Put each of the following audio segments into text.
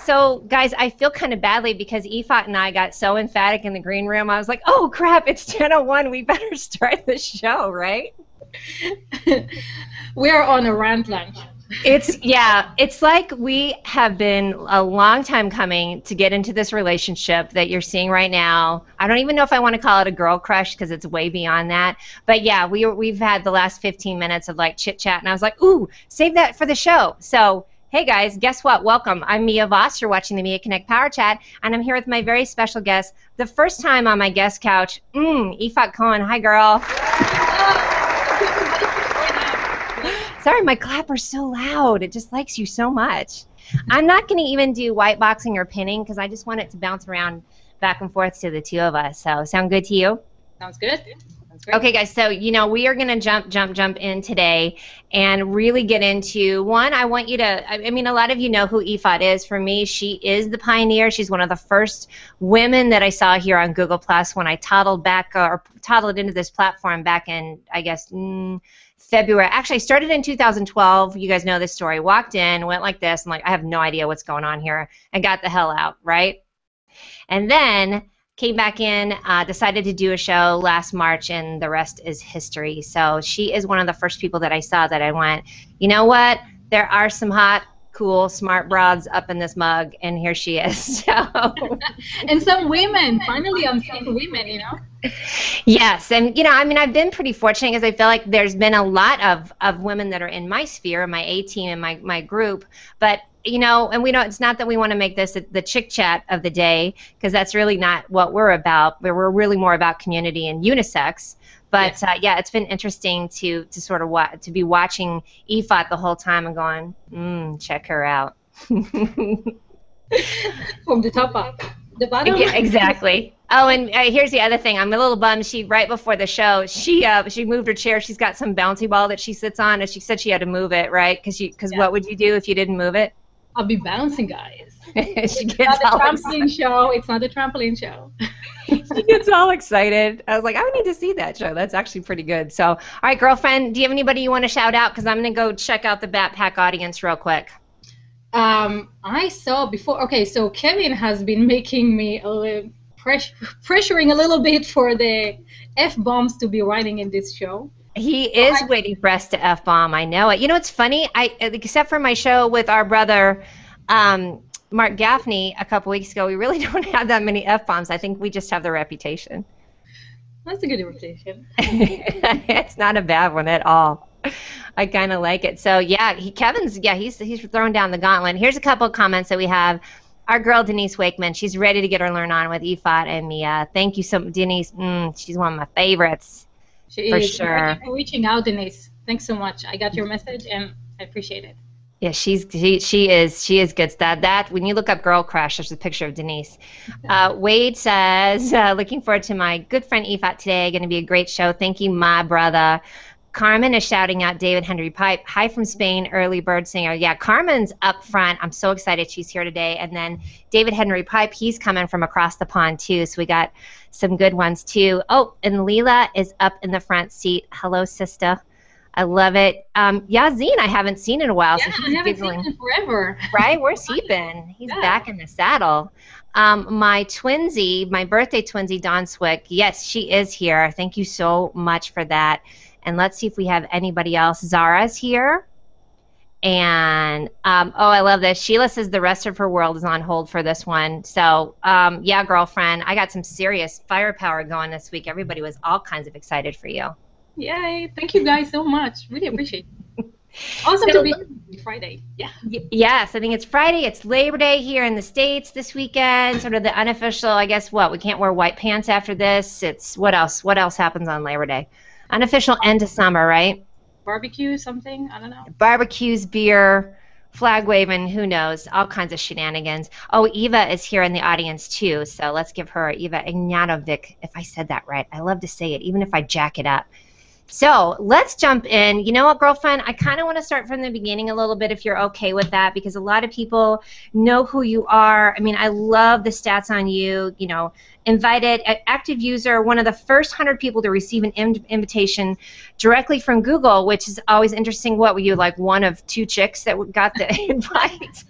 So, guys, I feel kind of badly because Yifat and I got so emphatic in the green room. I was like, oh, crap, it's 10:01. We better start the show, right? We're on a rant lunch. It's like we have been a long time coming to get into this relationship that you're seeing right now. I don't even know if I want to call it a girl crush because it's way beyond that. But yeah, we've had the last 15 minutes of like chit chat, and I was like, ooh, save that for the show. So, hey guys, guess what? Welcome. I'm Mia Voss. You're watching the Mia Connect Power Chat, and I'm here with my very special guest, the first time on my guest couch, Yifat Cohen. Hi, girl. Sorry, my clapper's so loud. It just likes you so much. I'm not going to even do white boxing or pinning because I just want it to bounce around back and forth to the two of us. So, sound good to you? Sounds good. Sounds great. Okay, guys. So, we are going to jump in today and really get into one. I want you to. I mean, a lot of you know who Yifat is. For me, she is the pioneer. She's one of the first women that I saw here on Google Plus when I toddled into this platform back in, I guess. February. Actually, I started in 2012. You guys know this story. Walked in, went like this. I'm like, I have no idea what's going on here, and got the hell out, right? And then came back in, decided to do a show last March, and the rest is history. So she is one of the first people that I saw that I went, you know what? There are some hot, cool, smart broads up in this mug, and here she is. So. And some women. Finally, I'm seeing women, Yes, and I mean, I've been pretty fortunate because I feel like there's been a lot of women that are in my sphere, my A team, and my group. But and we don't. It's not that we want to make this the chick chat of the day because that's really not what we're about. We're really more about community and unisex. But yeah, it's been interesting to sort of to be watching Yifat the whole time and going, check her out. From the top up. The bottom. Yeah, exactly. Oh, and here's the other thing. I'm a little bummed. Right before the show, she moved her chair. She's got some bouncy ball that she sits on, and she said she had to move it, right? Because what would you do if you didn't move it? I'll be bouncing, guys. She gets it's not all a trampoline show. It's not a trampoline show. She gets all excited. I was like, I would need to see that show. That's actually pretty good. So, all right, girlfriend, do you have anybody you want to shout out? Because I'm going to go check out the Backpack audience real quick. I saw before. Okay, so Kevin has been making me pressuring a little bit for the F-bombs to be writing in this show. He is waiting for us to F-bomb. I know it. It's funny. Except for my show with our brother, Mark Gaffney, a couple weeks ago, we really don't have that many F-bombs. I think we just have the reputation. That's a good reputation. It's not a bad one at all. I kind of like it. So yeah, Kevin's he's throwing down the gauntlet. Here's a couple of comments that we have. Our girl Denise Wakeman, she's ready to get her learn on with Yifat and Mia. Thank you so much, Denise. She's one of my favorites. She for is. Sure. Thank you for reaching out, Denise. Thanks so much. I got your message and I appreciate it. Yeah, she is good. That when you look up Girl Crush, there's a picture of Denise. Wade says, looking forward to my good friend Yifat today. Going to be a great show. Thank you, my brother. Carmen is shouting out David Henry Pipe. Hi from Spain, early bird singer. Yeah, Carmen's up front. I'm so excited she's here today. And then David Henry Pipe, he's coming from across the pond too. So we got some good ones too. Oh, and Leela is up in the front seat. Hello, sister. I love it. Yazine, I haven't seen in a while. Yeah, so I haven't seen him forever. Right? Where's he been? He's back in the saddle. My twinsy, my birthday twinsy, Dawn Swick, yes, she is here. Thank you so much for that. And let's see if we have anybody else. Zara's here. And, oh, I love this. Sheila says the rest of her world is on hold for this one. So, yeah, girlfriend, I got some serious firepower going this week. Everybody was all kinds of excited for you. Yay. Thank you guys so much. Really appreciate it. Awesome to be here Friday. Yeah. Yes, I think it's Friday. It's Labor Day here in the States this weekend. Sort of the unofficial, I guess, we can't wear white pants after this. It's what else? What else happens on Labor Day? Unofficial end to summer, right? Barbecue, something? I don't know. Barbecues, beer, flag waving, who knows? All kinds of shenanigans. Oh, Eva is here in the audience too, so let's give her Eva Ignatovic, if I said that right. I love to say it, even if I jack it up. So let's jump in. You know what, girlfriend? I kind of want to start from the beginning a little bit if you're okay with that, because a lot of people know who you are. I mean, I love the stats on you. You know, invited, active user, one of the first 100 people to receive an invitation directly from Google, which is always interesting. What were you, like one of two chicks that got the invite?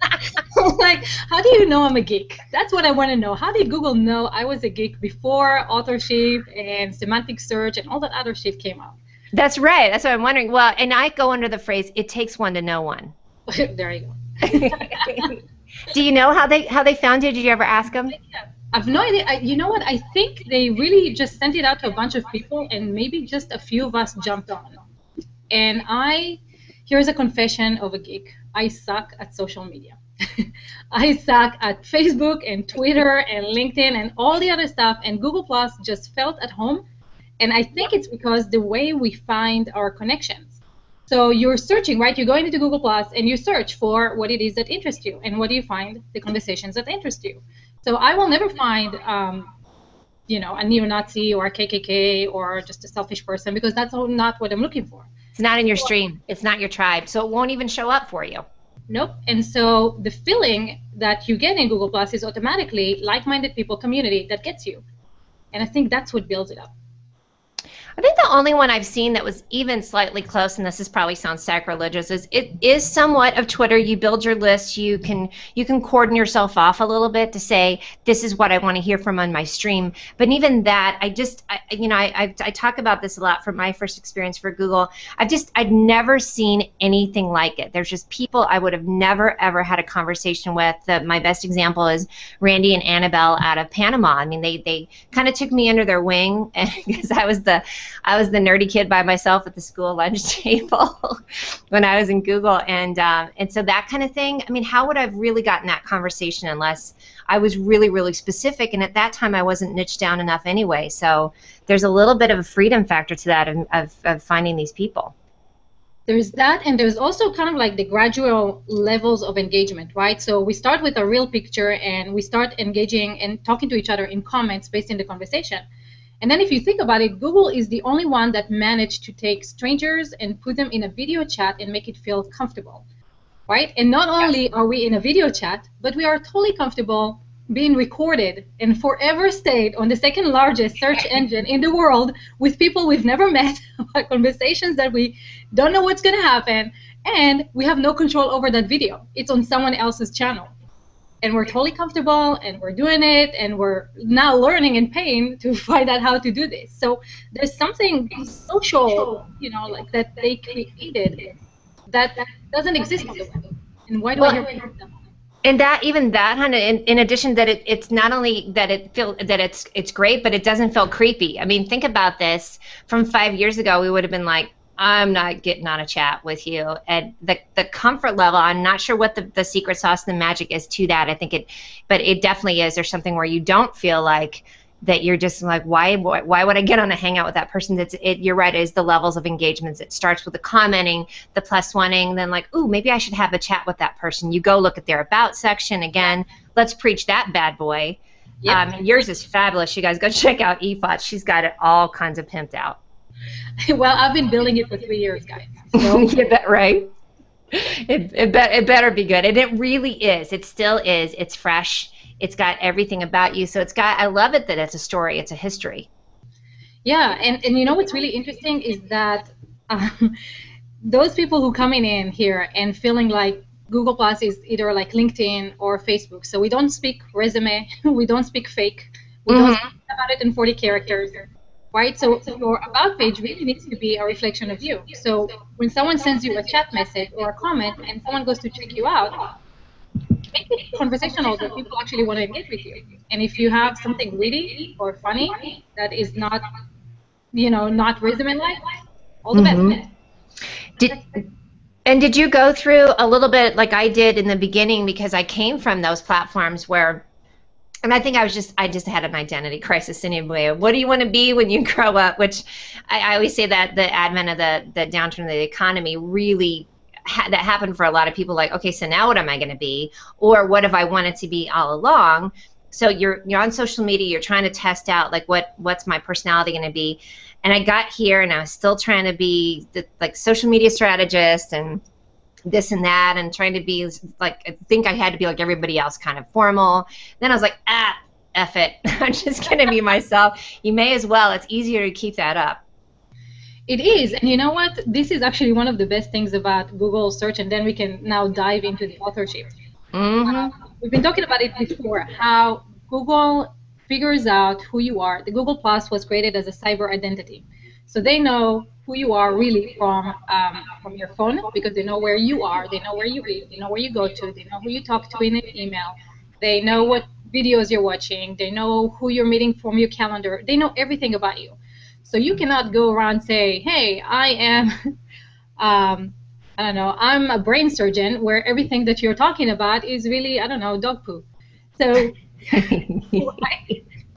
Like, how do you know I'm a geek? That's what I want to know. How did Google know I was a geek before authorship and semantic search and all that other shit came out? That's right. That's what I'm wondering. Well, and I go under the phrase, it takes one to know one. There you go. Do you know how they found you? Did you ever ask them? I've no idea. You know what? I think they really just sent it out to a bunch of people, and maybe just a few of us jumped on. And here's a confession of a geek. I suck at social media. I suck at Facebook and Twitter and LinkedIn and all the other stuff, and Google Plus just felt at home. And I think it's because the way we find our connections. So you're searching, right? You're going into Google Plus and you search for what it is that interests you. And what do you find? The conversations that interest you. So I will never find, you know, a neo-Nazi or a KKK or just a selfish person, because that's not what I'm looking for. It's not in your stream. It's not your tribe. So it won't even show up for you. Nope. And so the feeling that you get in Google Plus is automatically like-minded people community that gets you. And I think that's what builds it up. I think the only one I've seen that was even slightly close, and this is probably sounds sacrilegious, is it is somewhat of Twitter. You build your list. You can cordon yourself off a little bit to say, this is what I want to hear from on my stream. But even that, I talk about this a lot from my first experience for Google. I'd never seen anything like it. There's just people I would have never ever had a conversation with. My best example is Randy and Annabelle out of Panama. I mean, they kind of took me under their wing because I was the nerdy kid by myself at the school lunch table when I was in Google, and so that kind of thing. I mean, how would I have really gotten that conversation unless I was really, really specific? And at that time, I wasn't niched down enough anyway. So there's a little bit of a freedom factor to that of finding these people. There's that, and there's also kind of like the gradual levels of engagement, right? So we start with a real picture, and we start engaging and talking to each other in comments based in the conversation. And then if you think about it, Google is the only one that managed to take strangers and put them in a video chat and make it feel comfortable, right? And not only are we in a video chat, but we are totally comfortable being recorded and forever stayed on the second largest search engine in the world with people we've never met, conversations that we don't know what's going to happen, and we have no control over that video. It's on someone else's channel. And we're totally comfortable, and we're doing it, and we're now learning and paying to find out how to do this. So there's something social, you know, like that they created that doesn't exist on the web. And why do I hear from them? And even that, Hannah, in addition that it's not only that it's great, but it doesn't feel creepy. I mean, think about this. From 5 years ago, we would have been like, I'm not getting on a chat with you. And the comfort level, I'm not sure what the secret sauce, the magic is to that. I think but it definitely is. There's something where you don't feel like that you're just like, why would I get on a hangout with that person? You're right, it is the levels of engagements. It starts with the commenting, the plus oneing, then like, ooh, maybe I should have a chat with that person. You go look at their about section again. Let's preach that bad boy. Yep. Yours is fabulous. You guys go check out Yifat. She's got it all kinds of pimped out. Well, I've been building it for 3 years, guys. So. You bet, right? It better be good, and it really is. It still is. It's fresh. It's got everything about you. So I love it that it's a story. It's a history. Yeah, and you know what's really interesting is that those people who coming in here and feeling like Google Plus is either like LinkedIn or Facebook. So we don't speak resume. We don't speak fake. We don't speak about it in 40 characters. Right, so your about page really needs to be a reflection of you. So when someone sends you a chat message or a comment and someone goes to check you out, make it conversational that people actually want to engage with you. And if you have something witty or funny that is not, you know, not resume-like, all the best. Did you go through a little bit like I did in the beginning, because I came from those platforms where, and I think I just had an identity crisis anyway. What do you want to be when you grow up? Which I always say that the advent of the downturn of the economy really that happened for a lot of people. Like, okay, so now what am I going to be? Or what have I wanted to be all along? So you're on social media. You're trying to test out like what's my personality going to be. And I got here and I was still trying to be the like social media strategist and this and that, and trying to be like, I think I had to be like everybody else, kind of formal. Then I was like, F it. I'm just going to be myself. You may as well. It's easier to keep that up. It is. And you know what? This is actually one of the best things about Google search, and then we can now dive into the authorship. We've been talking about it before, how Google figures out who you are. The Google Plus was created as a cyber identity. So they know who you are really from your phone, because they know where you are, they know where you live, they know where you go to, they know who you talk to in an email, they know what videos you're watching, they know who you're meeting from your calendar, they know everything about you. So you cannot go around and say, hey, I am, I don't know, I'm a brain surgeon, where everything that you're talking about is really, I don't know, dog poop. So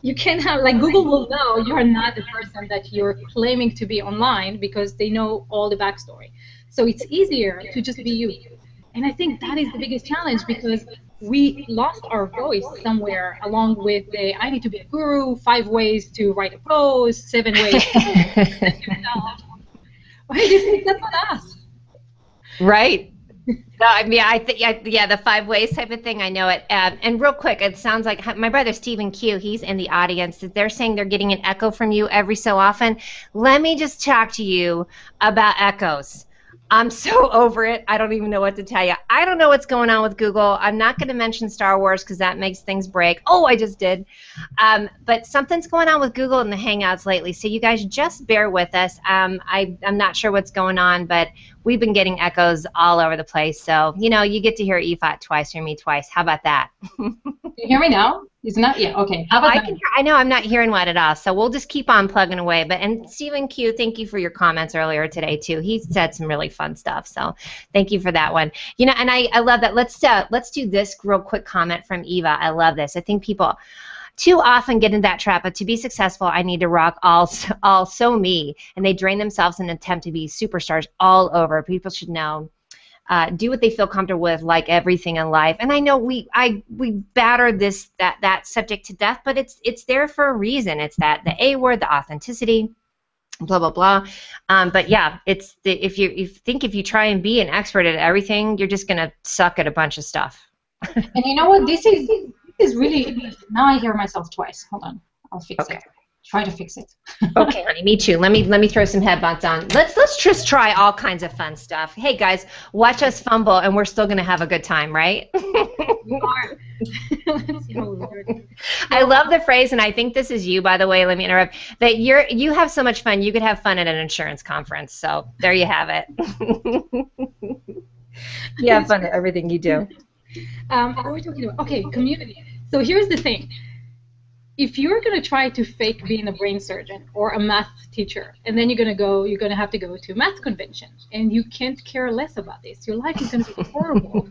you can't have, like, Google will know you're not the person that you're claiming to be online, because they know all the backstory. So it's easier to just be you. And I think that is the biggest challenge, because we lost our voice somewhere along with the I need to be a guru, 5 ways to write a post, 7 ways to right? That's not us. Right. No, I mean, I think, yeah, the 5 ways type of thing. I know it. And real quick, it sounds like my brother Stephen Q. He's in the audience. They're saying they're getting an echo from you every so often. Let me just talk to you about echoes. I'm so over it. I don't even know what to tell you. I don't know what's going on with Google. I'm not going to mention Star Wars because that makes things break. Oh, I just did. But something's going on with Google in the Hangouts lately, so you guys just bear with us. I'm not sure what's going on, but we've been getting echoes all over the place. So, you know, you get to hear Yifat twice, hear me twice. How about that? Can you hear me now? It's not yet. Okay. How about I know I'm not hearing what at all, so we'll just keep on plugging away. And Stephen Q, thank you for your comments earlier today too. He said some really fun stuff, so thank you for that one. You know, and I love that. Let's do this real quick comment from Eva. I love this. I think people too often get in that trap of, to be successful, I need to rock all so me, and they drain themselves in an attempt to be superstars all over. People should know. Do what they feel comfortable with, like everything in life. And I know we batter that subject to death, but it's there for a reason. It's the A word, the authenticity, blah blah blah. But yeah, if you try and be an expert at everything, you're just gonna suck at a bunch of stuff. And you know what? This is really, now I hear myself twice. Hold on, I'll fix it. Try to fix it. Okay, honey, me too. Let me throw some headbuds on. Let's just try all kinds of fun stuff. Hey guys, watch us fumble, and we're still gonna have a good time, right? You are. Let's see how we work. I love the phrase, and I think this is you, by the way. Let me interrupt. That you have so much fun. You could have fun at an insurance conference. So there you have it. You have fun at everything you do. What are we talking about? Okay, community. So here's the thing. If you're going to try to fake being a brain surgeon or a math teacher, and then you're going to have to go to a math convention, and you can't care less about this, your life is going to be horrible.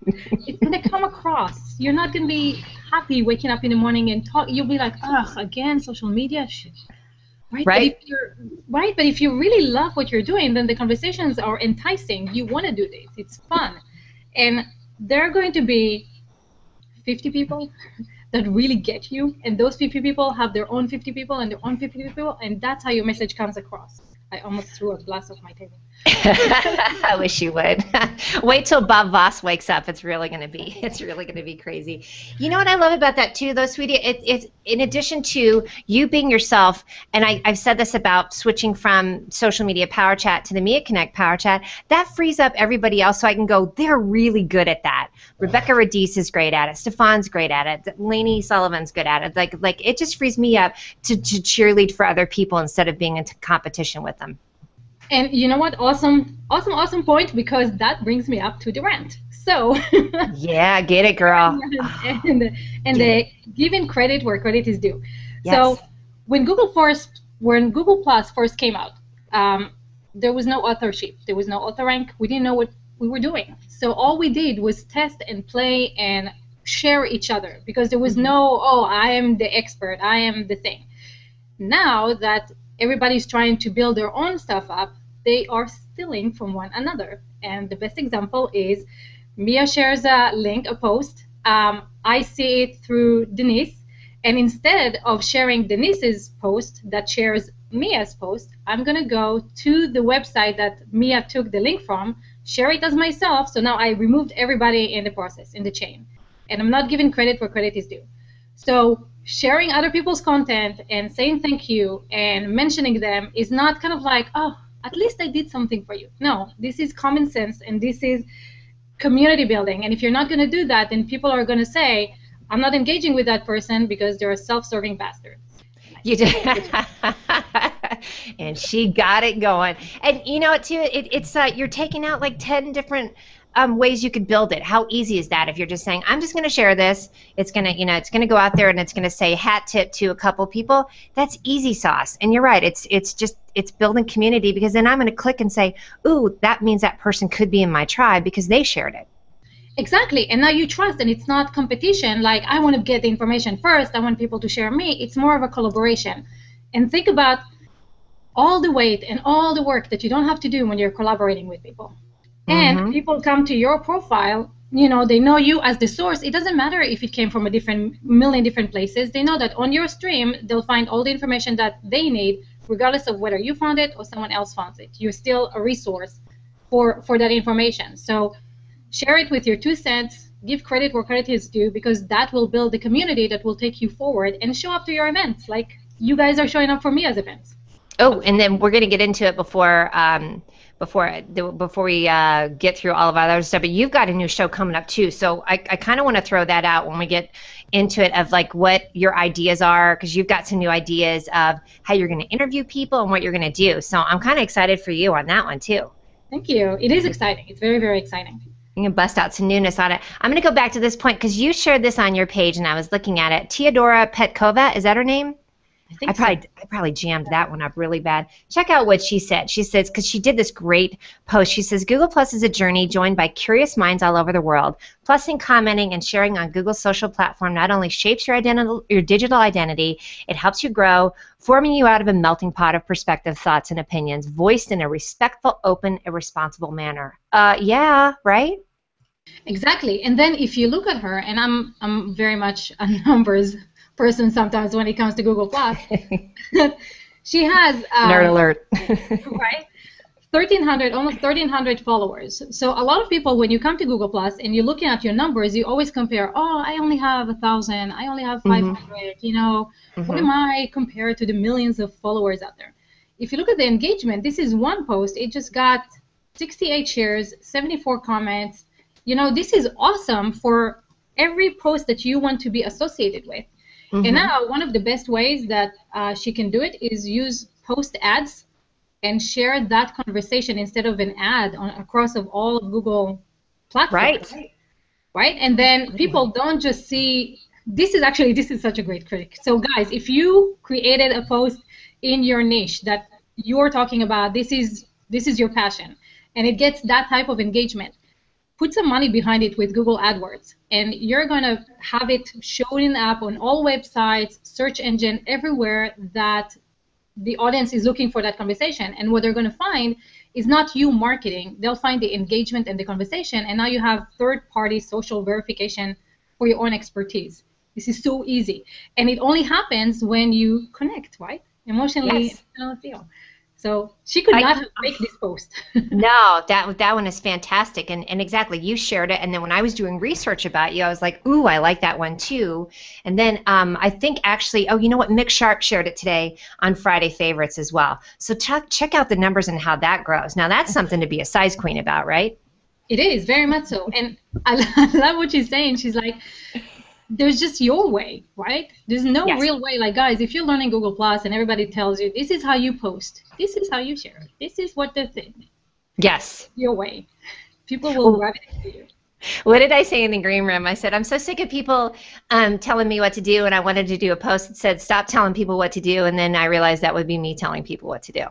It's going to come across. You're not going to be happy waking up in the morning and talk. You'll be like, ugh, again, social media shit. Right? But if you really love what you're doing, then the conversations are enticing. You want to do this. It's fun. And there are going to be 50 people that really get you, and those 50 people have their own 50 people and their own 50 people, and that's how your message comes across. I almost threw a glass off my table. I wish you would. Wait till Bob Voss wakes up. It's really gonna be crazy. You know what I love about that too, though, sweetie? It's in addition to you being yourself, and I've said this about switching from social media Power Chat to the Mia Connect Power Chat. That frees up everybody else, so I can go, they're really good at that. Rebecca Radice is great at it. Stefan's great at it. Lainey Sullivan's good at it. Like it just frees me up to cheerlead for other people instead of being in competition with them. And you know what? Awesome point, because that brings me up to the rant. So yeah, get it, girl. and the giving credit where credit is due. Yes. So when Google Plus first came out, there was no authorship. There was no author rank. We didn't know what we were doing. So all we did was test and play and share each other, because there was no, oh, I am the expert, I am the thing. Now that everybody's trying to build their own stuff up, they are stealing from one another. And the best example is Mia shares a link, a post. I see it through Denise. And instead of sharing Denise's post that shares Mia's post, I'm going to go to the website that Mia took the link from, share it as myself. So now I removed everybody in the process, in the chain. And I'm not giving credit where credit is due. So sharing other people's content and saying thank you and mentioning them is not kind of like, oh, at least I did something for you. No, this is common sense, and this is community building. And if you're not going to do that, then people are going to say, I'm not engaging with that person because they're a self-serving bastard. You did. And she got it going. And you know what, too? It's you're taking out like 10 different ways you could build it. How easy is that if you're just saying, I'm just going to share this. It's going to, it's going to go out there and it's going to say hat tip to a couple people. That's easy sauce. And you're right. It's building community, because then I'm going to click and say, ooh, that means that person could be in my tribe because they shared it. Exactly. And now you trust, and it's not competition. Like, I want to get the information first. I want people to share me. It's more of a collaboration. And think about all the weight and all the work that you don't have to do when you're collaborating with people. And people come to your profile, they know you as the source. It doesn't matter if it came from a million different places. They know that on your stream, they'll find all the information that they need, regardless of whether you found it or someone else found it. You're still a resource for that information. So share it with your 2 cents, give credit where credit is due, because that will build the community that will take you forward and show up to your events like you guys are showing up for me as events. Oh, and then we're going to get into it before we get through all of our other stuff. But you've got a new show coming up too, so I kind of want to throw that out when we get into it, of like what your ideas are, because you've got some new ideas of how you're going to interview people and what you're going to do. So I'm kind of excited for you on that one too. Thank you. It is exciting. It's very, very exciting. You can bust out some newness on it. I'm going to go back to this point because you shared this on your page and I was looking at it. Teodora Petkova, is that her name? I probably jammed that one up really bad. Check out what she said. She says, because she did this great post, she says, Google Plus is a journey joined by curious minds all over the world. Plussing, commenting, and sharing on Google's social platform not only shapes your digital identity, it helps you grow, forming you out of a melting pot of perspective, thoughts, and opinions, voiced in a respectful, open, and responsible manner. Yeah, right? Exactly. And then if you look at her, and I'm very much a numbers person sometimes when it comes to Google Plus. She has nerd alert. Right, 1,300, almost 1,300 followers. So a lot of people, when you come to Google Plus and you're looking at your numbers, you always compare. Oh, I only have 1,000. I only have 500. What am I compared to the millions of followers out there? If you look at the engagement, this is one post. It just got 68 shares, 74 comments. This is awesome for every post that you want to be associated with. And now one of the best ways that she can do it is use post ads and share that conversation instead of an ad across of all of Google platforms. Right? And then people don't just see, this is such a great critic. So guys, if you created a post in your niche that you're talking about, this is your passion, and it gets that type of engagement, put some money behind it with Google AdWords, and you're going to have it showing up on all websites, search engine, everywhere that the audience is looking for that conversation. And what they're going to find is not you marketing. They'll find the engagement and the conversation, and now you have third-party social verification for your own expertise. This is so easy. And it only happens when you connect, right? Emotionally, feel. So she could not have made this post. No, that one is fantastic. And exactly, you shared it. And then when I was doing research about you, I was like, ooh, I like that one too. And then I think actually, you know what? Mick Sharp shared it today on Friday Favorites as well. So check out the numbers and how that grows. Now, that's something to be a size queen about, right? It is, very much so. And I love what she's saying. She's like, there's just your way, right? There's no real way. Like, guys, if you're learning Google Plus and everybody tells you this is how you post, this is how you share it, this is what the thing. Yes. Your way. People will gravitate to you. What did I say in the green room? I said, I'm so sick of people telling me what to do, and I wanted to do a post that said, stop telling people what to do, and then I realized that would be me telling people what to do.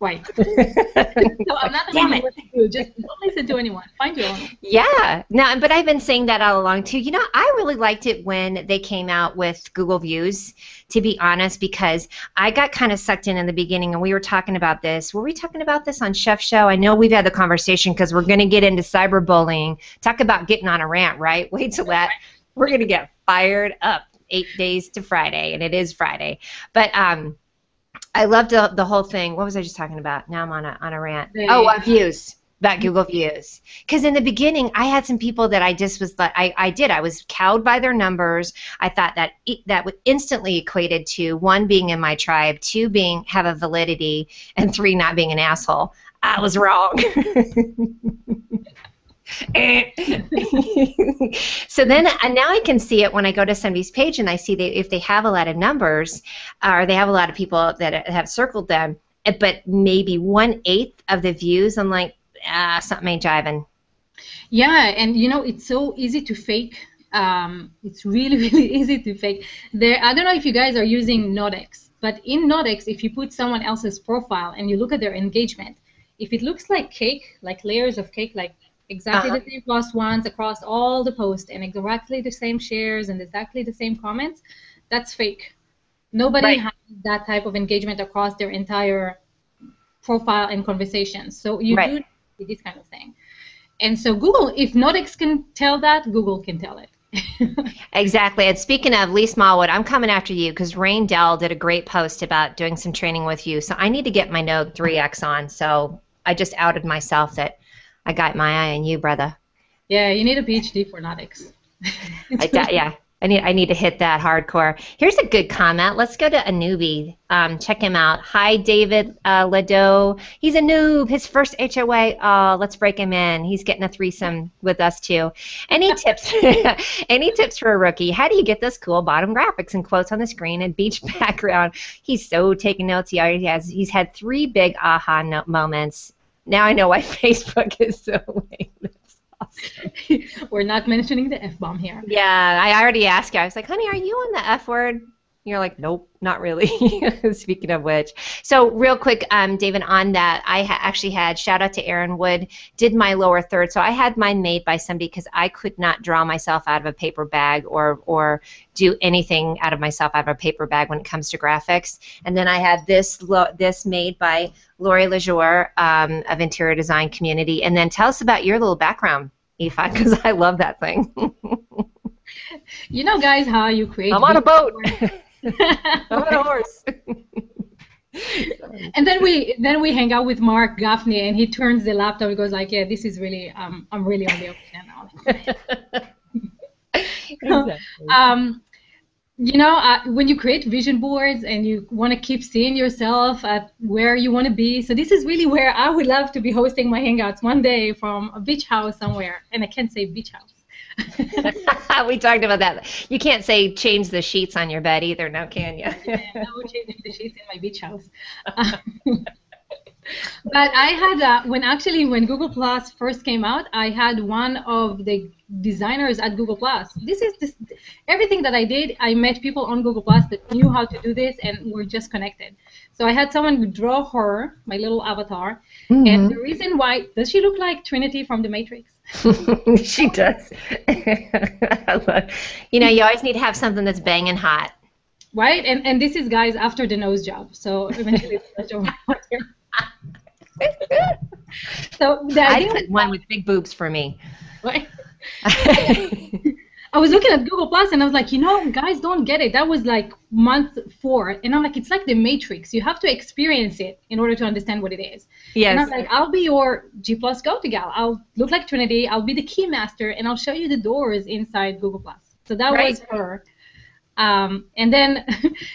Right. So I'm not telling you what to do. Just don't listen to anyone. Find your own. Yeah. No, but I've been saying that all along too. I really liked it when they came out with Google Views, to be honest, because I got kind of sucked in the beginning, and we were talking about this. Were we talking about this on Chef's show? I know we've had the conversation because we're going to get into cyberbullying. Talk about getting on a rant, right? Wait till that. We're going to get fired up. 8 days to Friday, and it is Friday. But I loved the whole thing. What was I just talking about? Now I'm on a rant. Oh, The, views. About Google views. Because in the beginning, I had some people that I just was like, I was cowed by their numbers. I thought that that would instantly equated to 1, being in my tribe, 2, have a validity, and 3, not being an asshole. I was wrong. So then now I can see it when I go to somebody's page and I see that if they have a lot of numbers or they have a lot of people that have circled them, but maybe 1/8 of the views, I'm like, something ain't jiving. yeah, and you know, it's so easy to fake. It's really, really easy to fake. I don't know if you guys are using Nodex, but in Nodex, if you put someone else's profile and you look at their engagement, if it looks like cake, like layers of cake, like exactly the same plus ones across all the posts and exactly the same shares and exactly the same comments, that's fake. Nobody has that type of engagement across their entire profile and conversations. So you do need this kind of thing. And so Google, if Nodex can tell that, Google can tell it. Exactly. And speaking of Lee Smallwood, I'm coming after you because Rain Dell did a great post about doing some training with you. So I need to get my Node 3X on. So I just outed myself that I got my eye on you, brother. Yeah, you need a PhD for Nodex. Yeah. I need to hit that hardcore. Here's a good comment. Let's go to a newbie. Check him out. Hi, David Ledo. He's a noob. His first HOA. Oh, let's break him in. He's getting a threesome with us too. Any tips? Any tips for a rookie? How do you get those cool bottom graphics and quotes on the screen and beach background? He's so taking notes. He's had 3 big aha moments. Now I know why Facebook is so lame. Awesome. We're not mentioning the F-bomb here. Yeah, I already asked you. I was like, honey, are you on the F word? You're like, nope, not really. Speaking of which. So real quick, David, on that, I actually had, shout out to Aaron Wood, did my lower third. So I had mine made by somebody because I could not draw myself out of a paper bag or do anything out of myself out of a paper bag when it comes to graphics. And then I had this made by Lori Lejour of Interior Design Community. And then tell us about your little background, Yifat, because I love that thing. You know, guys, how you create. I'm on a boat. I'm on a horse. And then we hang out with Mark Gaffney, and he turns the laptop. He goes like, "Yeah, this is really, I'm really on the ocean now." Exactly. You know, when you create vision boards and you want to keep seeing yourself at where you want to be, so this is really where I would love to be hosting my Hangouts one day from a beach house somewhere, and I can't say beach house. We talked about that. You can't say change the sheets on your bed either, now can you? Yeah, no changing the sheets in my beach house. But I had, when Google Plus first came out, I had one of the designers at Google Plus. Everything that I did, I met people on Google Plus that knew how to do this and were just connected. So I had someone draw her, my little avatar, and the reason why, does she look like Trinity from The Matrix? She does. You know, you always need to have something that's banging hot. Right? And this is, guys, after the nose job. So eventually it's So I'd put one with big boobs for me. Right? I was looking at Google Plus and I was like, you know, guys don't get it. That was like month 4. And I'm like, it's like The Matrix. You have to experience it in order to understand what it is. Yes. And I'm like, I'll be your G Plus go-to gal. I'll look like Trinity. I'll be the key master and I'll show you the doors inside Google Plus. So that was her. And then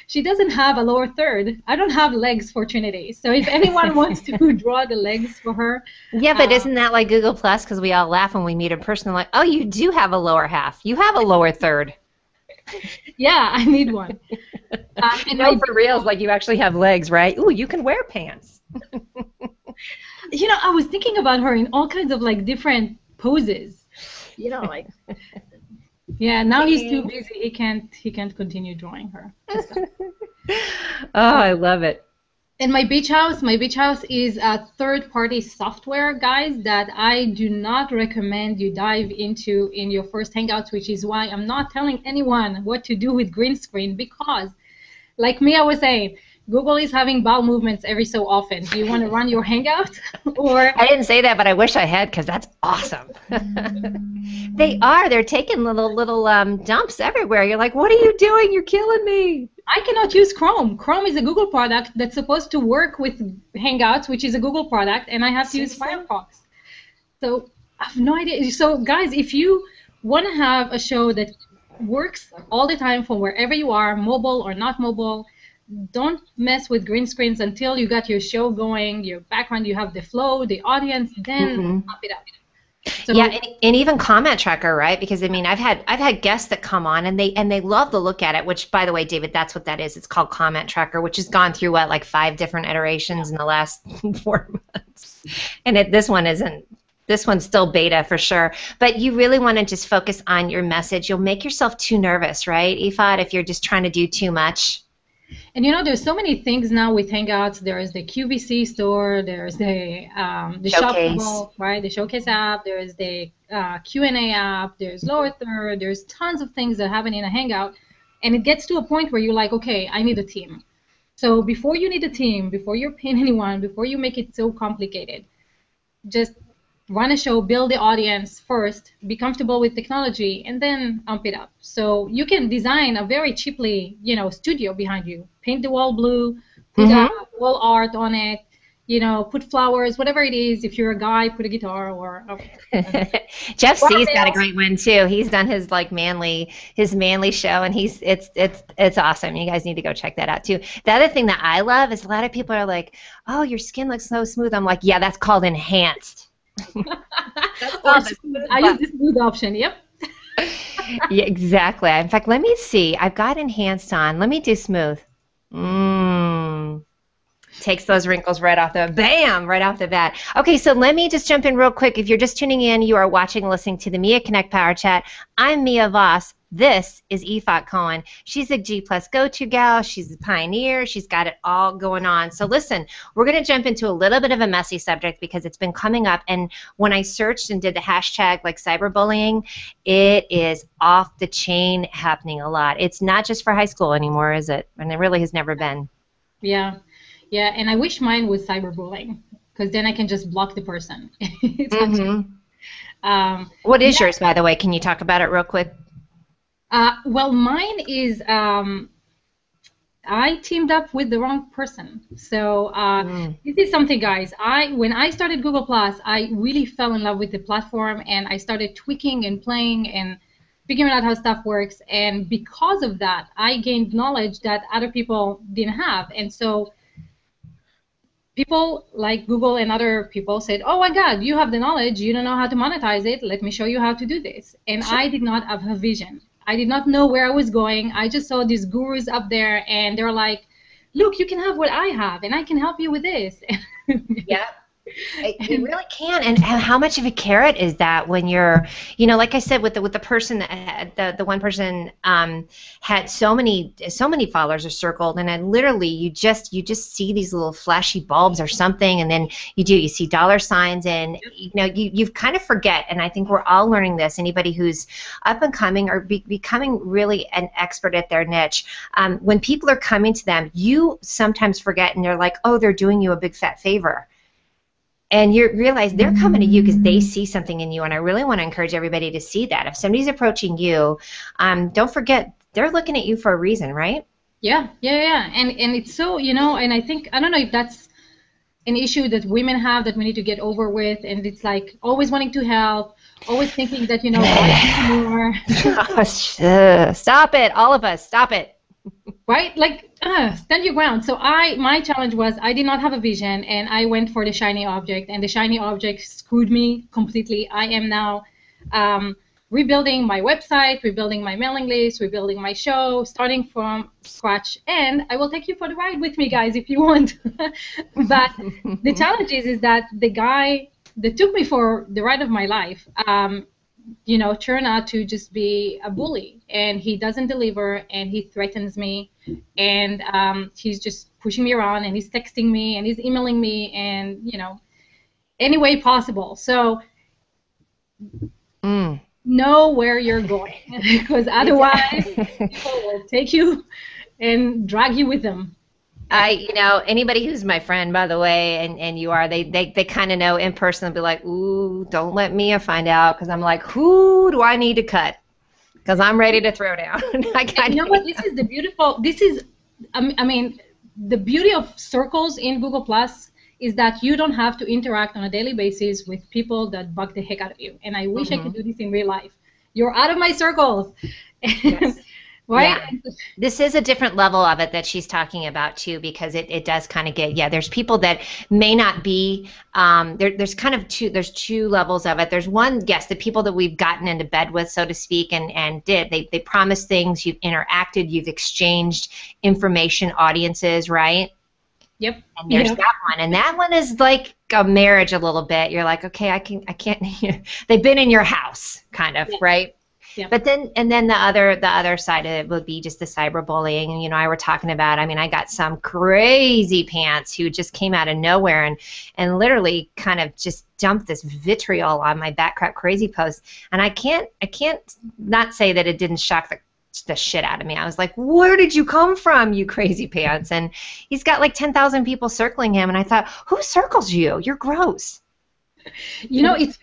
she doesn't have a lower third. I don't have legs for Trinity. So if anyone wants to draw the legs for her. Yeah, but isn't that like Google Plus? Because we all laugh when we meet a person like, oh, you do have a lower half. You have a lower third. Yeah, I need one. No, for reals, like you actually have legs, right? Ooh, you can wear pants. You know, I was thinking about her in all kinds of like different poses. You know, like. Yeah, now he's too busy. He can't continue drawing her. Oh, I love it. And my beach house is a third-party software, guys, that I do not recommend you dive into in your first Hangouts, which is why I'm not telling anyone what to do with green screen, because, like me, I was saying, Google is having bowel movements every so often. Do you want to run your Hangout? Or I didn't say that, but I wish I had because that's awesome. They are. They're taking little dumps everywhere. You're like, what are you doing? You're killing me. I cannot use Chrome. Chrome is a Google product that's supposed to work with Hangouts, which is a Google product, and I have to use Firefox. So I have no idea. So guys, if you want to have a show that works all the time from wherever you are, mobile or not mobile, don't mess with green screens until you got your show going, your background, you have the flow, the audience, then pop it up. So, yeah, and even comment tracker, right? Because I mean, I've had guests that come on and they love to look at it. Which, by the way, David, that's what that is. It's called comment tracker, which has gone through what, like 5 different iterations in the last 4 months. And this one isn't. This one's still beta for sure. But you really want to just focus on your message. You'll make yourself too nervous, right, Yifat, if you're just trying to do too much. And you know, there's so many things now with Hangouts. There's the QVC store. There's the Showcase. Shop, right? The Showcase app. There's the Q&A app. There's Lower Third. There's tons of things that happen in a Hangout, and it gets to a point where you're like, okay, I need a team. So before you need a team, before you're paying anyone, before you make it so complicated, just run a show, build the audience first, be comfortable with technology, and then amp it up. So you can design a very cheaply, studio behind you. Paint the wall blue, put a wall art on it, put flowers, whatever it is. If you're a guy, put a guitar or. Jeff C's got a great one too. He's done his manly show, and it's awesome. You guys need to go check that out too. The other thing that I love is a lot of people are like, "Oh, your skin looks so smooth." I'm like, "Yeah, that's called enhanced." I use the smooth option. Yep. Yeah, exactly. In fact, let me see. I've got enhanced on. Let me do smooth. Takes those wrinkles right off the bat. Okay, so let me just jump in real quick. If you're just tuning in, you are watching and listening to the Mia Connect Power Chat. I'm Mia Voss. This is Yifat Cohen. She's a G+ go-to gal. She's a pioneer. She's got it all going on. So listen, we're going to jump into a little bit of a messy subject because it's been coming up. And when I searched and did the hashtag like cyberbullying, it is off the chain happening a lot. It's not just for high school anymore, is it? And it really has never been. Yeah. Yeah, and I wish mine was cyberbullying because then I can just block the person. What is yours, by the way? Can you talk about it real quick? Well, mine is I teamed up with the wrong person. So this is something, guys. When I started Google+, I really fell in love with the platform, and I started tweaking and playing and figuring out how stuff works. And because of that, I gained knowledge that other people didn't have. And so people like Google and other people said, "Oh my God, you have the knowledge. You don't know how to monetize it. Let me show you how to do this." And I did not have a vision. I did not know where I was going. I just saw these gurus up there, and they're like, "Look, you can have what I have, and I can help you with this." Yeah. You really can, and how much of a carrot is that when you're, like I said, with the person that the one person had so many followers are circled, and then literally you just see these little flashy bulbs or something, and then you see dollar signs, and you kind of forget. And I think we're all learning this. Anybody who's up and coming or becoming really an expert at their niche, when people are coming to them, you sometimes forget, and they're like, "Oh, they're doing you a big fat favor." And you realize they're coming to you because they see something in you, and I really want to encourage everybody to see that. If somebody's approaching you, don't forget they're looking at you for a reason, right? Yeah. And it's so, and I think, I don't know if that's an issue that women have that we need to get over with, and it's like always wanting to help, always thinking that, more. Stop it, all of us, stop it. Right? Like, stand your ground. So my challenge was I did not have a vision, and I went for the shiny object, and the shiny object screwed me completely. I am now rebuilding my website, rebuilding my mailing list, rebuilding my show, starting from scratch, and I will take you for the ride with me, guys, if you want. But the challenge is that the guy that took me for the ride of my life turned out to just be a bully, and he doesn't deliver, and he threatens me, and he's just pushing me around, and he's texting me, and he's emailing me, and any way possible. So know where you're going, because otherwise people will take you and drag you with them. Anybody who's my friend, by the way, and you are, they kind of know in person. They'll be like, ooh, don't let Mia find out, because I'm like, who do I need to cut? Because I'm ready to throw down. You know what? This is the beautiful. This is, I mean, the beauty of circles in Google Plus is that you don't have to interact on a daily basis with people that bug the heck out of you. And I wish I could do this in real life. You're out of my circles. Yes. Right? Yeah. This is a different level of it that she's talking about too, because it does kind of get, there's people that may not be, there's kind of there's two levels of it. There's one, yes, the people that we've gotten into bed with, so to speak, and they promise things, you've interacted, you've exchanged information, audiences, right? Yep. And there's that one, and that one is like a marriage a little bit. You're like, okay, I can't, they've been in your house, kind of, right? Yep. But then the other side of it would be just the cyberbullying. And I were talking about, I mean, I got some crazy pants who just came out of nowhere and literally kind of just dumped this vitriol on my Back Crap Crazy post. And I can't not say that it didn't shock the shit out of me. I was like, where did you come from, you crazy pants? And he's got like 10,000 people circling him, and I thought, who circles you? You're gross. It's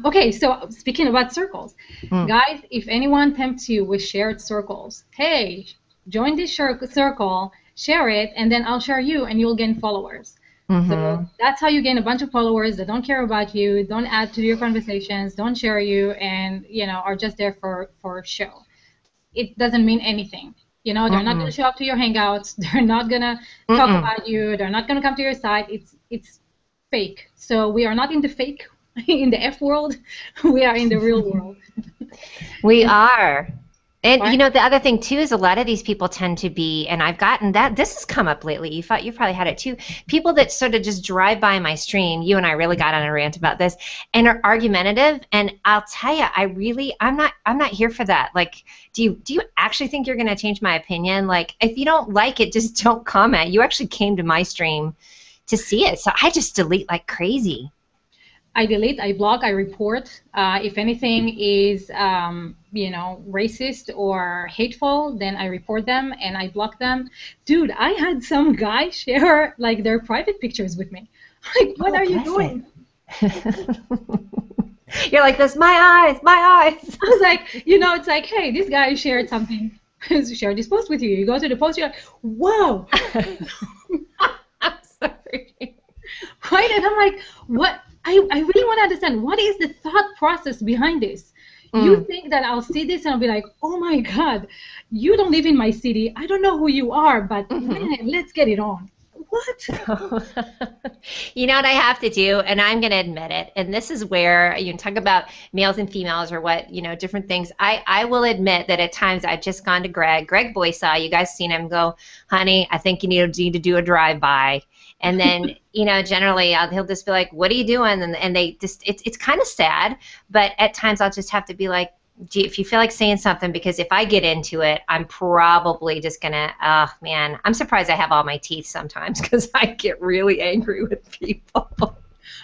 okay. So speaking about circles, guys, if anyone tempts you with shared circles, hey, join this circle, share it, and then I'll share you, and you'll gain followers. So that's how you gain a bunch of followers that don't care about you, don't add to your conversations, don't share you, and are just there for show. It doesn't mean anything. They're not going to show up to your hangouts. They're not going to talk about you. They're not going to come to your site. It's fake. So we are not in the fake, in the F world. We are in the real world. We are. And the other thing too is a lot of these people tend to be, and I've gotten that, this has come up lately, you've probably had it too, people that sort of just drive by my stream. You and I really got on a rant about this, and are argumentative. And I'll tell you, I'm not here for that. Like, do you actually think you're going to change my opinion? Like, if you don't like it, just don't comment. You actually came to my stream to see it, so I just delete like crazy. I delete, I block, I report. If anything is, racist or hateful, then I report them and I block them. Dude, I had some guy share like their private pictures with me. Like, what are you doing? You're like, this, my eyes. I was like, it's like, hey, this guy shared something. Shared this post with you. You go to the post, you're like, whoa. I'm sorry. Right? And I'm like, what? I really want to understand, what is the thought process behind this? You think that I'll see this and I'll be like, oh my God, you don't live in my city. I don't know who you are, but man, let's get it on. What? You know what I have to do, and I'm going to admit it, and this is where you can talk about males and females or what, different things. I will admit that at times I've just gone to Greg Boysaw, you guys seen him, go, honey, I think you need to do a drive-by. And then, generally he'll just be like, what are you doing? And they just, it's kind of sad, but at times I'll just have to be like, gee, if you feel like saying something, because if I get into it, I'm probably just going to, oh, man, I'm surprised I have all my teeth sometimes, because I get really angry with people.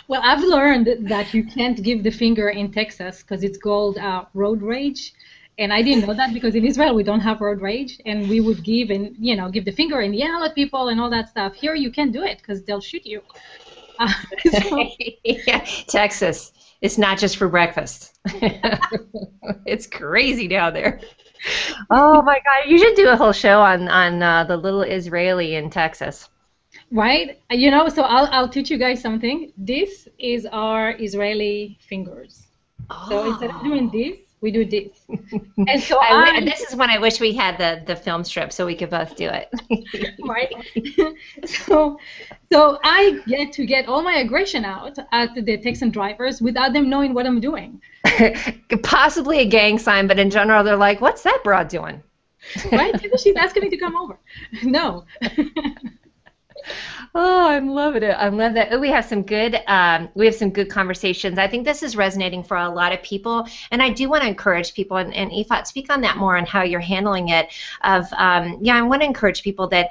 Well, I've learned that you can't give the finger in Texas because it's called road rage. And I didn't know that, because in Israel we don't have road rage, and we would give the finger and yell at people and all that stuff. Here you can't do it because they'll shoot you. Yeah, Texas, it's not just for breakfast. It's crazy down there. Oh my God, you should do a whole show on the little Israeli in Texas. Right? So I'll teach you guys something. This is our Israeli fingers. Oh. So instead of doing this, we do this. And so this is when I wish we had the film strip so we could both do it. Right? So I get all my aggression out at the Texan drivers without them knowing what I'm doing. Possibly a gang sign, but in general they're like, what's that broad doing? Right? Maybe she's asking me to come over. No. Oh, I'm loving it. I love that. We have some good conversations. I think this is resonating for a lot of people, and I do want to encourage people. And Yifat, speak on that more on how you're handling it. I want to encourage people that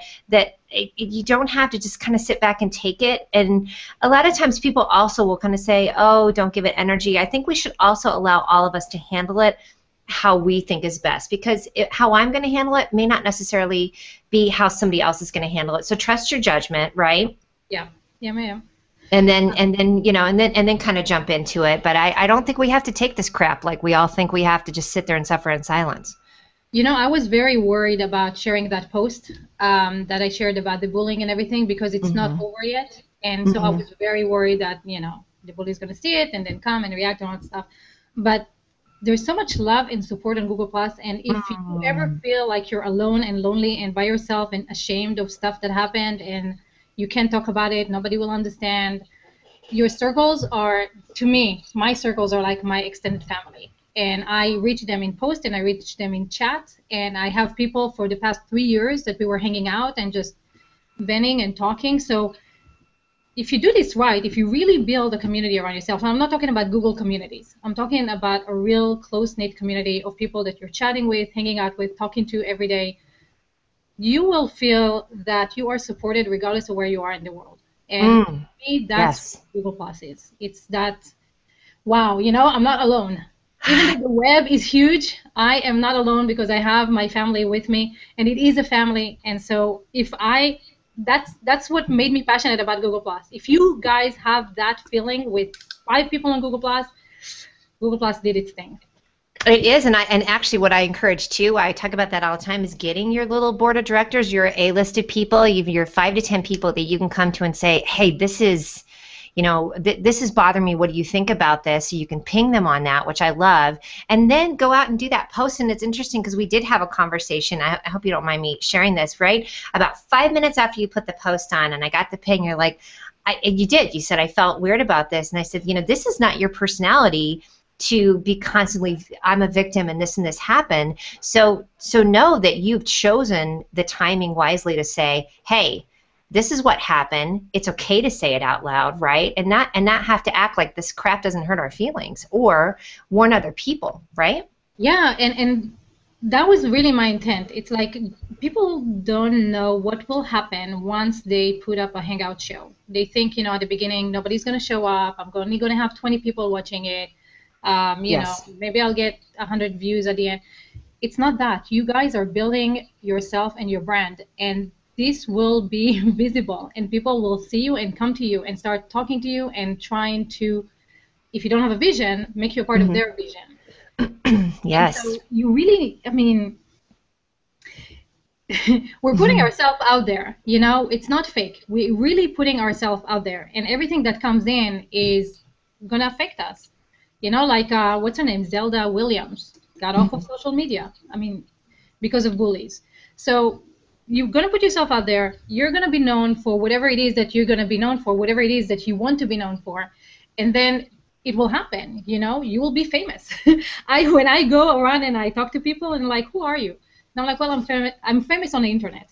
you don't have to just kind of sit back and take it. And a lot of times people also will kind of say, oh, don't give it energy. I think we should also allow all of us to handle it how we think is best, because how I'm going to handle it may not necessarily be how somebody else is going to handle it. So trust your judgment, right? Yeah, yeah, ma'am. And then you know, and then kind of jump into it. But I don't think we have to take this crap like we all think we have to just sit there and suffer in silence. You know, I was very worried about sharing that post that I shared about the bullying and everything, because it's not over yet. And so I was very worried that, you know, the bully's going to see it and then come and react and all that stuff. But there's so much love and support on Google Plus. And if you ever feel like you're alone and lonely and by yourself and ashamed of stuff that happened and you can't talk about it, nobody will understand, your circles are, to me, my circles are like my extended family. And I reach them in post and I reach them in chat. And I have people for the past 3 years that we were hanging out and just venting and talking. So if you do this right, if you really build a community around yourself, and I'm not talking about Google communities, I'm talking about a real close-knit community of people that you're chatting with, hanging out with, talking to every day, you will feel that you are supported regardless of where you are in the world. And to me, that's what Google Plus is. It's that, wow, you know, I'm not alone. Even though the web is huge, I am not alone because I have my family with me, and it is a family. And so that's what made me passionate about Google Plus. If you guys have that feeling with 5 people on Google Plus did its thing. It is, and actually what I encourage too, I talk about that all the time, is getting your little board of directors, your A-listed people, your 5 to 10 people that you can come to and say, hey, this is, you know, this is bothering me. What do you think about this? So you can ping them on that, which I love, and then go out and do that post. And it's interesting because we did have a conversation. I hope you don't mind me sharing this, right? About 5 minutes after you put the post on, and I got the ping, you're like, you did. You said, I felt weird about this, and I said, you know, this is not your personality to be constantly, I'm a victim and this happened. So know that you've chosen the timing wisely to say, hey, this is what happened. It's okay to say it out loud, right? And not have to act like this crap doesn't hurt our feelings or warn other people, right? Yeah, and that was really my intent. It's like people don't know what will happen once they put up a Hangout show. They think, you know, at the beginning, nobody's going to show up. I'm only going to have 20 people watching it. You know, maybe I'll get 100 views at the end. It's not that. You guys are building yourself and your brand, and this will be visible, and people will see you and come to you and start talking to you and trying to, if you don't have a vision, make you a part of their vision. Yes. And so you really, I mean, we're putting ourselves out there, you know, it's not fake. We're really putting ourselves out there, and everything that comes in is going to affect us. You know, like, what's her name? Zelda Williams got off of social media, I mean, because of bullies. So you're going to put yourself out there. You're going to be known for whatever it is that you're going to be known for, whatever it is that you want to be known for. And then it will happen, you know, you will be famous. When I go around and I talk to people and like, who are you? And I'm like, well, I'm famous on the internet.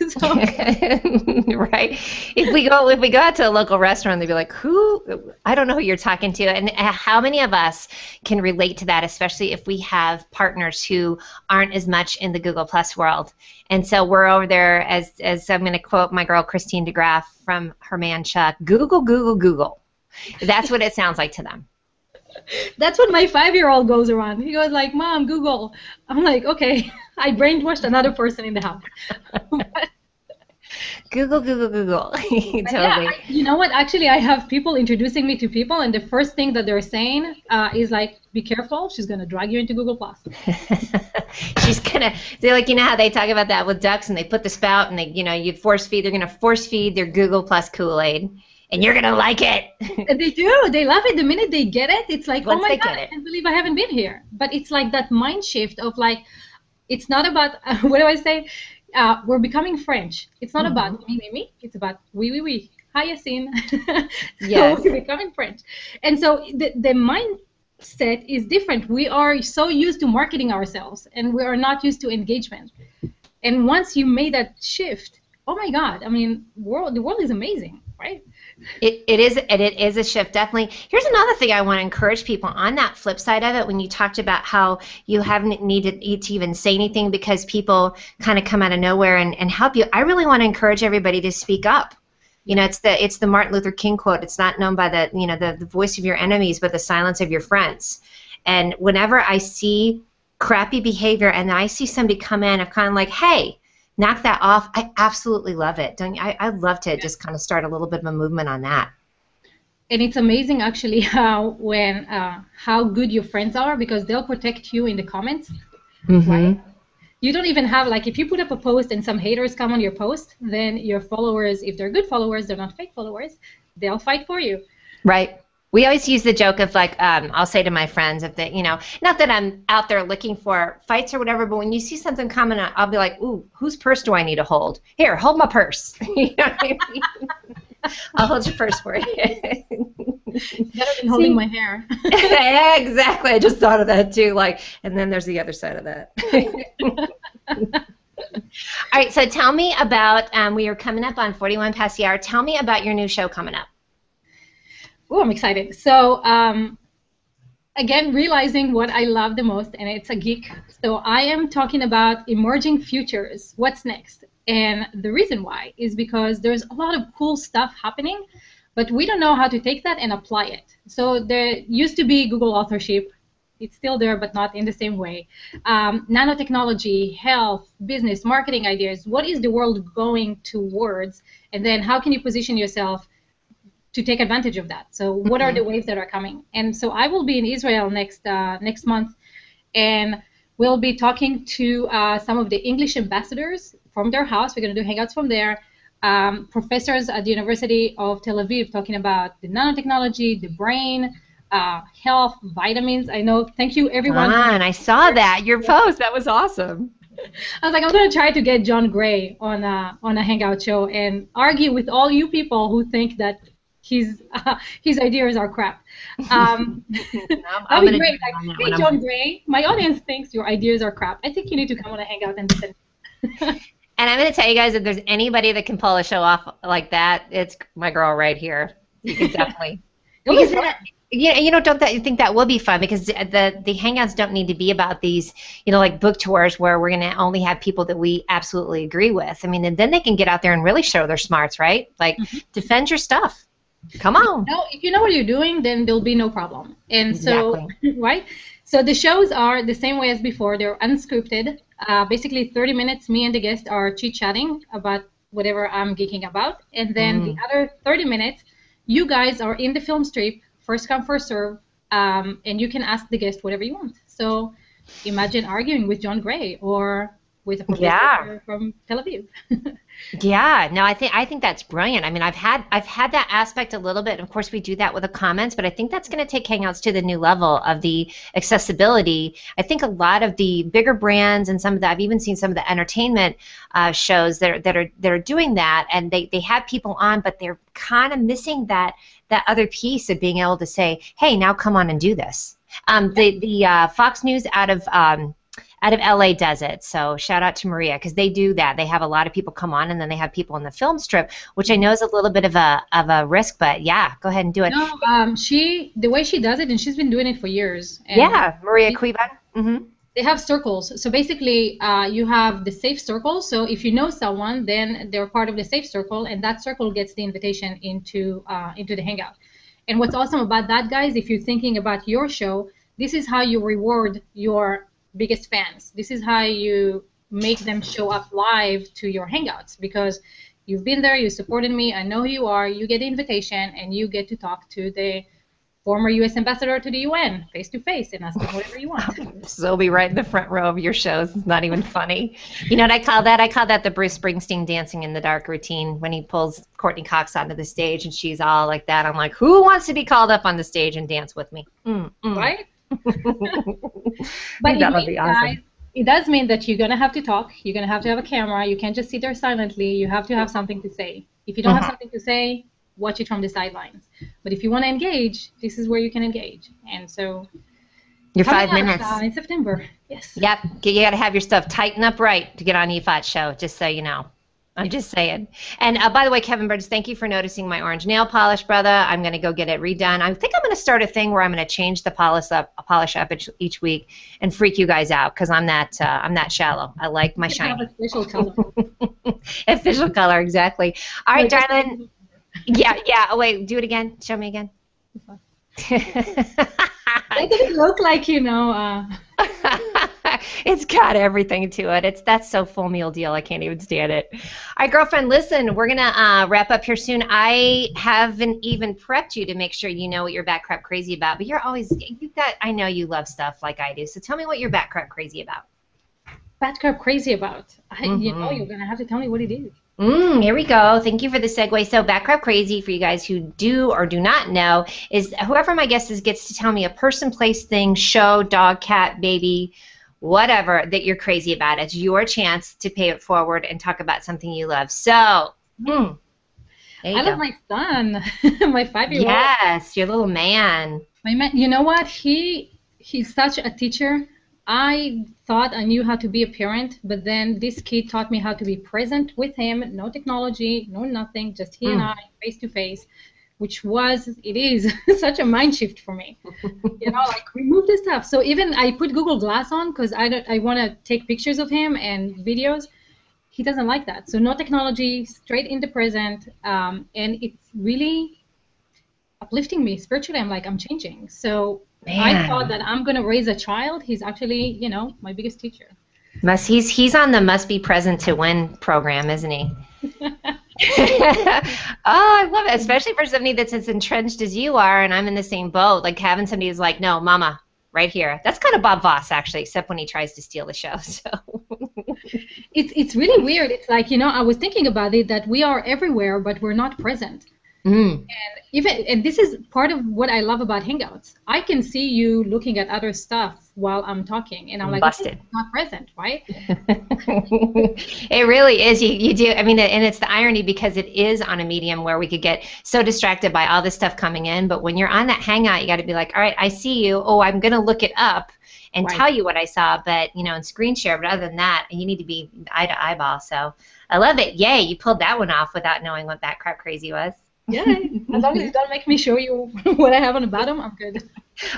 So, right. If we go out to a local restaurant, they'd be like, who? I don't know who you're talking to. And how many of us can relate to that, especially if we have partners who aren't as much in the Google Plus world. And so we're over there, as I'm going to quote my girl Christine DeGraff from her man Chuck, Google, Google, Google. That's what it sounds like to them. That's what my 5-year-old goes around. He goes like, Mom, Google. I'm like, okay, I brainwashed another person in the house. Google, Google, Google. Totally. Yeah, you know what? Actually, I have people introducing me to people, and the first thing that they're saying is like, be careful, she's going to drag you into Google Plus. They're like, you know how they talk about that with ducks, and they put the spout, and they, you know, you force feed, they're going to force feed their Google Plus Kool-Aid. And you're going to like it. And they do. They love it. The minute they get it, it's like, oh my God, I can't believe I haven't been here. But it's like that mind shift of like, it's not about, what do I say? We're becoming French. It's not about me. It's about we. Hi, Yassine. Yes. So we're becoming French. And so the mindset is different. We are so used to marketing ourselves, and we are not used to engagement. And once you made that shift, oh my God, I mean, the world is amazing, right? It is a shift, definitely. Here's another thing I want to encourage people on that flip side of it, when you talked about how you haven't needed to even say anything because people kind of come out of nowhere and help you. I really want to encourage everybody to speak up. You know, it's the Martin Luther King quote. It's not known by the voice of your enemies, but the silence of your friends. And whenever I see crappy behavior, and then I see somebody come in, I'm kind of like, hey, knock that off. I absolutely love it. Don't you? I'd love to just kind of start a little bit of a movement on that. And it's amazing actually how good your friends are, because they'll protect you in the comments, right? You don't even have, like, if you put up a post and some haters come on your post, then your followers, if they're good followers, they're not fake followers, they'll fight for you. Right. We always use the joke of, like, I'll say to my friends, if they, you know, not that I'm out there looking for fights or whatever, but when you see something coming, I'll be like, ooh, whose purse do I need to hold? Here, hold my purse. You know what I mean? I'll hold your purse for you. Better than holding my hair. Exactly. I just thought of that too. Like, and then there's the other side of that. All right. So tell me about, we are coming up on 41 past the hour. Tell me about your new show coming up. Oh, I'm excited. So, again, realizing what I love the most, and it's a geek. So I am talking about emerging futures. What's next? And the reason why is because there's a lot of cool stuff happening, but we don't know how to take that and apply it. So there used to be Google authorship. It's still there, but not in the same way. Nanotechnology, health, business, marketing ideas. What is the world going towards? And then how can you position yourself to take advantage of that? So what are the waves that are coming? And so I will be in Israel next month, and we'll be talking to some of the English ambassadors from their house. We're going to do hangouts from there. Professors at the University of Tel Aviv talking about the nanotechnology, the brain, health, vitamins. I know. Thank you, everyone. I saw that, your post. That was awesome. I was like, I'm going to try to get John Gray on a hangout show and argue with all you people who think that his ideas are crap. That'd be great. Like, hey, John Gray, my audience thinks your ideas are crap. I think you need to come on a hangout and listen. And I'm going to tell you guys, if there's anybody that can pull a show off like that, it's my girl right here. You can definitely. Because don't you think that will be fun? Because the hangouts don't need to be about these, like book tours where we're going to only have people that we absolutely agree with. I mean, and then they can get out there and really show their smarts, right? Like, defend your stuff. Come on. No, if you know what you're doing, then there'll be no problem. And so, right? So the shows are the same way as before. They're unscripted. Basically, 30 minutes, me and the guest are chit-chatting about whatever I'm geeking about. And then the other 30 minutes, you guys are in the film strip, first come, first serve, and you can ask the guest whatever you want. So imagine arguing with John Gray or with a professor from Tel Aviv. Yeah, no, I think that's brilliant. I mean, I've had that aspect a little bit. Of course, we do that with the comments, but I think that's going to take Hangouts to the new level of the accessibility. I think a lot of the bigger brands and some of the, I've even seen some of the entertainment shows that are doing that, and they have people on, but they're kind of missing that other piece of being able to say, hey, now come on and do this. The Fox News out of LA does it, so shout out to Maria, because they do that. They have a lot of people come on, and then they have people in the film strip, which I know is a little bit of a risk, but yeah, go ahead and do it. No, the way she does it, and she's been doing it for years. And yeah, Maria Cuiban. They have circles. So basically, you have the safe circle. So if you know someone, then they're part of the safe circle, and that circle gets the invitation into the hangout. And what's awesome about that, guys, if you're thinking about your show, this is how you reward your biggest fans. This is how you make them show up live to your hangouts, because you've been there, you supported me, I know who you are, you get the invitation, and you get to talk to the former U.S. ambassador to the UN face to face and ask them whatever you want. So they'll be right in the front row of your shows. It's not even funny. You know what I call that? I call that the Bruce Springsteen dancing in the dark routine, when he pulls Courtney Cox onto the stage and she's all like that. I'm like, who wants to be called up on the stage and dance with me? Right? But that would be awesome. Guys, it does mean that you're going to have to talk. You're going to have a camera. You can't just sit there silently. You have to have something to say. If you don't have something to say, watch it from the sidelines. But if you want to engage, this is where you can engage. And so your 5 minutes in September. Yes. Yep. You got to have your stuff tighten up right to get on Yifat's show, just so you know. I'm just saying. And by the way, Kevin Burns, thank you for noticing my orange nail polish, brother. I'm going to go get it redone. I think I'm going to start a thing where I'm going to change the polish up each week and freak you guys out, because I'm that shallow. I like my shiny. Have official color. Official color, exactly. All right, darling. Yeah. Oh, wait, do it again. Show me again. It doesn't look like, It's got everything to it. That's so full meal deal. I can't even stand it. All right, girlfriend, listen, we're gonna wrap up here soon. I haven't even prepped you to make sure you know what you're back crap crazy about, but I know you love stuff like I do. So tell me what you're back crap crazy about. Back crap crazy about? You know, you're gonna have to tell me what it is. Here we go. Thank you for the segue. So back crap crazy, for you guys who do or do not know, is whoever my guest is gets to tell me a person, place, thing, show, dog, cat, baby, whatever that you're crazy about. It's your chance to pay it forward and talk about something you love. So, I love my son, my 5-year-old. Yes, your little man. My man, you know what? He's such a teacher. I thought I knew how to be a parent, but then this kid taught me how to be present with him. No technology, no nothing, just he and I, face to face, it is such a mind shift for me. You know, like remove this stuff. So even I put Google Glass on because I want to take pictures of him and videos. He doesn't like that. So no technology, straight into present, and it's really uplifting me spiritually. I'm changing. So man. I thought that I'm going to raise a child. He's actually, you know, my biggest teacher. He's on the Must Be Present to Win program, isn't he? Oh, I love it, especially for somebody that's as entrenched as you are, and I'm in the same boat. Like having somebody who's like, no, mama, right here. That's kind of Bob Voss, actually, except when he tries to steal the show. So it's really weird. It's like, you know, I was thinking about it, that we are everywhere, but we're not present. And this is part of what I love about Hangouts. I can see you looking at other stuff while I'm talking, and I'm like, busted. Okay, not present, right? It really is. You do. I mean, and it's the irony because it is on a medium where we could get so distracted by all this stuff coming in. But when you're on that Hangout, you got to be like, all right, I see you. Oh, I'm going to look it up and tell you what I saw. But, you know, and screen share. But other than that, you need to be eye to eyeball. So I love it. Yay, you pulled that one off without knowing what that crap crazy was. Yeah, as long as you don't make me show you what I have on the bottom, I'm good.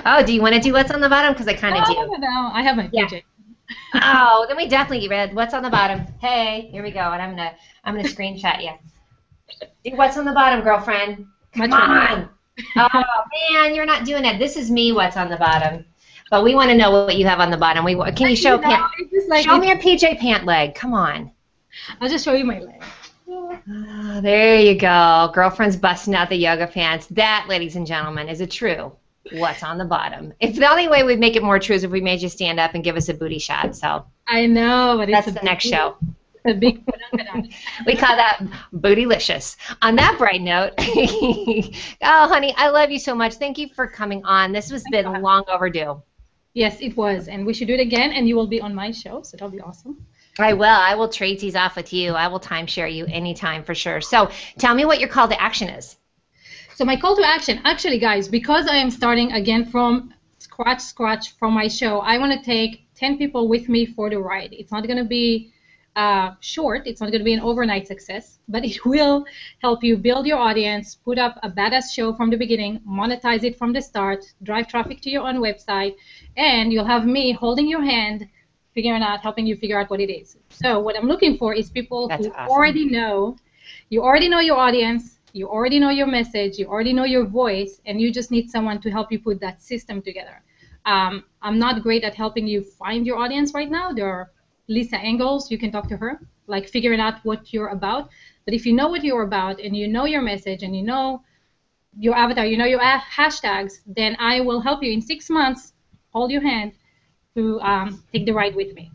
Oh, do you want to do what's on the bottom? Because I kind of do. No, I have my PJ. Oh, then we definitely read what's on the bottom. Hey, here we go, and I'm gonna screenshot you. Do what's on the bottom, girlfriend. Come on. Oh man, you're not doing it. This is me. What's on the bottom? But we want to know what you have on the bottom. Can you show show me your PJ pant leg? Come on. I'll just show you my leg. Oh, there you go. Girlfriend's busting out the yoga pants. That, ladies and gentlemen, is a true what's on the bottom. It's the only way we'd make it more true is if we made you stand up and give us a booty shot. So I know, but that's the next show. A big we call that bootylicious. On that bright note, oh, honey, I love you so much. Thank you for coming on. This has been long overdue. Yes, it was, and we should do it again, and you will be on my show, so that'll be awesome. I will. I will trade these off with you. I will timeshare you anytime for sure. So tell me what your call to action is. So my call to action, actually, guys, because I am starting again from scratch from my show, I want to take 10 people with me for the ride. It's not going to be short. It's not going to be an overnight success, but it will help you build your audience, put up a badass show from the beginning, monetize it from the start, drive traffic to your own website, and you'll have me holding your hand, helping you figure out what it is. So what I'm looking for is people who already know, you already know your audience, you already know your message, you already know your voice, and you just need someone to help you put that system together. I'm not great at helping you find your audience right now. There are Lisa Engels, you can talk to her, like figuring out what you're about. But if you know what you're about and you know your message and you know your avatar, you know your hashtags, then I will help you in 6 months, hold your hand, to take the ride with me.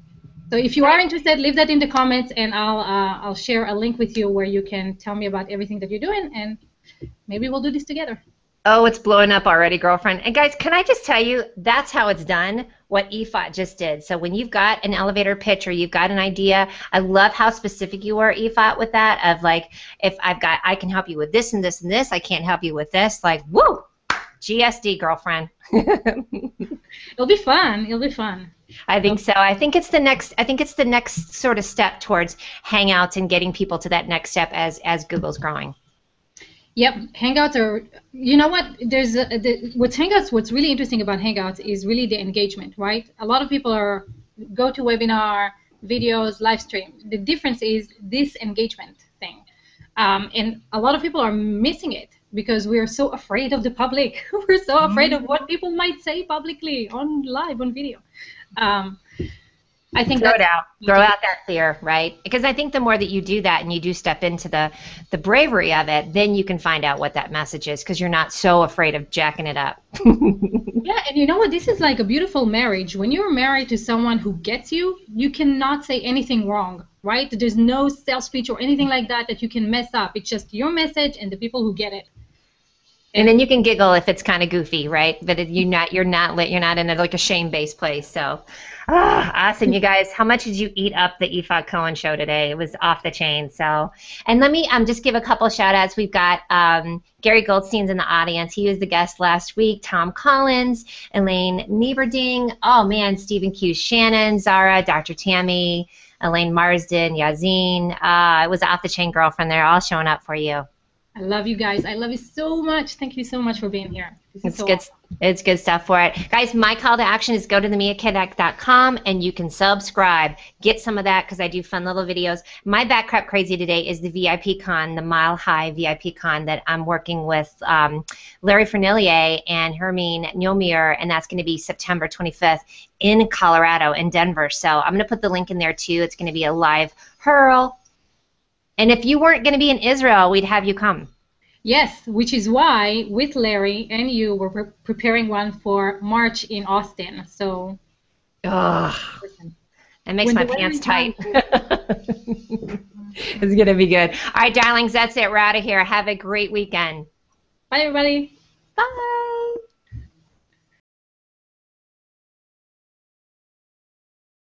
So if you are interested, leave that in the comments, and I'll share a link with you where you can tell me about everything that you're doing, and maybe we'll do this together. Oh, it's blowing up already, girlfriend. And guys, can I just tell you, that's how it's done, what Yifat just did. So when you've got an elevator pitch or you've got an idea, I love how specific you are, Yifat, with that, of like, if I can help you with this and this and this, I can't help you with this, like, woo! GSD, girlfriend. It'll be fun. It'll be fun. I think so. I think it's the next sort of step towards Hangouts and getting people to that next step as Google's growing. Yep, Hangouts are. You know what? What's really interesting about Hangouts is really the engagement, right? A lot of people go to webinar, videos, live stream. The difference is this engagement thing, and a lot of people are missing it, because we are so afraid of the public. We're so afraid of what people might say publicly on live, on video. I think Throw it that's out. Throw out that fear, right? Because I think the more that you do that and you do step into the bravery of it, then you can find out what that message is because you're not so afraid of jacking it up. yeah, and you know what? This is like a beautiful marriage. When you're married to someone who gets you, you cannot say anything wrong, right? There's no sales speech or anything like that that you can mess up. It's just your message and the people who get it. And then you can giggle if it's kind of goofy, right? But you're not in like a shame-based place. So, awesome, you guys. How much did you eat up the Yifat Cohen show today? It was off the chain. So, and let me just give a couple shout outs. We've got Gary Goldstein's in the audience. He was the guest last week. Tom Collins, Elaine Nieberding. Oh man, Stephen Q. Shannon, Zara, Dr. Tammy, Elaine Marsden, Yazine. It was off the chain girlfriend. They're all showing up for you. I love you guys. I love you so much. Thank you so much for being here. It's good. It's good stuff for it. Guys, my call to action is go to themiakidek.com and you can subscribe. Get some of that because I do fun little videos. My back crap crazy today is the VIP con, the Mile High VIP con that I'm working with Larry Fernillier and Hermine Nomier, and that's going to be September 25th in Colorado, in Denver. So I'm going to put the link in there too. It's going to be a live hurl. And if you weren't going to be in Israel, we'd have you come. Yes, which is why with Larry and you, we're preparing one for March in Austin. So, that makes my pants tight. It's going to be good. All right, darlings, that's it. We're out of here. Have a great weekend. Bye, everybody. Bye.